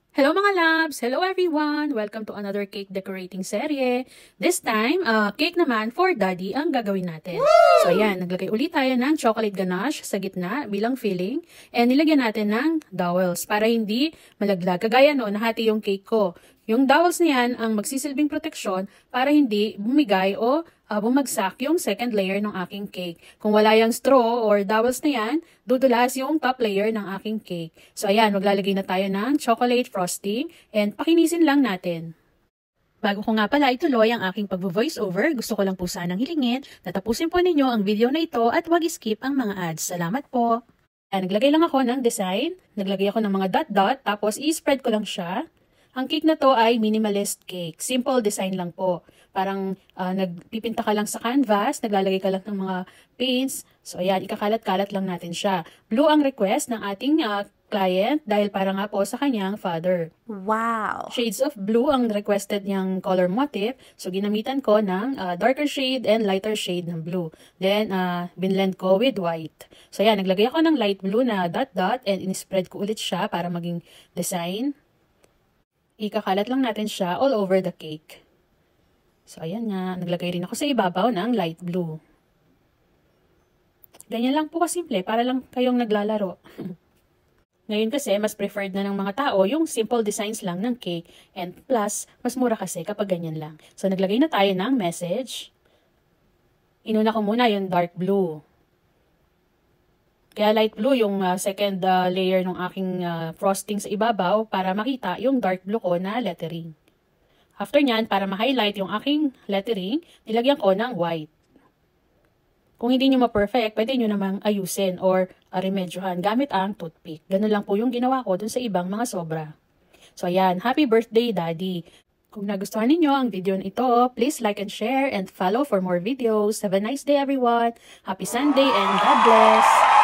Hello mga loves! Hello everyone! Welcome to another cake decorating serye. This time, cake naman for daddy ang gagawin natin. Woo! So ayan, naglagay ulit tayo ng chocolate ganache sa gitna bilang filling. And nilagyan natin ng dowels para hindi malaglag. Kagaya noon, nahati yung cake ko. Yung dowels na yan ang magsisilbing proteksyon para hindi bumigay o bumagsak yung second layer ng aking cake. Kung wala yung straw or dowels na yan, dudulas yung top layer ng aking cake. So ayan, maglalagay na tayo ng chocolate frosting and pakinisin lang natin. Bago ko nga pala ituloy ang aking pag-voice over, gusto ko lang po sanang hilingin na tapusin po ninyo ang video na ito at wag skip ang mga ads. Salamat po! Naglagay lang ako ng design, naglagay ako ng mga dot-dot, tapos i-spread ko lang siya. Ang cake na to ay minimalist cake. Simple design lang po. Parang nagpipinta ka lang sa canvas, naglalagay ka lang ng mga paints. So ayan, ikakalat-kalat lang natin siya. Blue ang request ng ating client dahil para nga po sa kanyang father. Wow! Shades of blue ang requested niyang color motif. So ginamitan ko ng darker shade and lighter shade ng blue. Then binlend ko with white. So ayan, naglagay ako ng light blue na dot-dot and in-spread ko ulit siya para maging design. Ikakalat lang natin siya all over the cake. So, ayan nga. Naglagay rin ako sa ibabaw ng light blue. Ganyan lang po kasimple para lang kayong naglalaro. Ngayon kasi, mas preferred na ng mga tao yung simple designs lang ng cake. And plus, mas mura kasi kapag ganyan lang. So, naglagay na tayo ng message. Inuna ko muna yung dark blue. Kaya light blue yung second layer ng aking frosting sa ibabaw para makita yung dark blue ko na lettering. After nyan, para ma-highlight yung aking lettering, nilagyan ko ng white. Kung hindi nyo ma-perfect, pwede nyo namang ayusin or remedyohan gamit ang toothpick. Ganun lang po yung ginawa ko dun sa ibang mga sobra. So ayan, happy birthday daddy! Kung nagustuhan ninyo ang video na ito, please like and share and follow for more videos. Have a nice day everyone! Happy Sunday and God bless!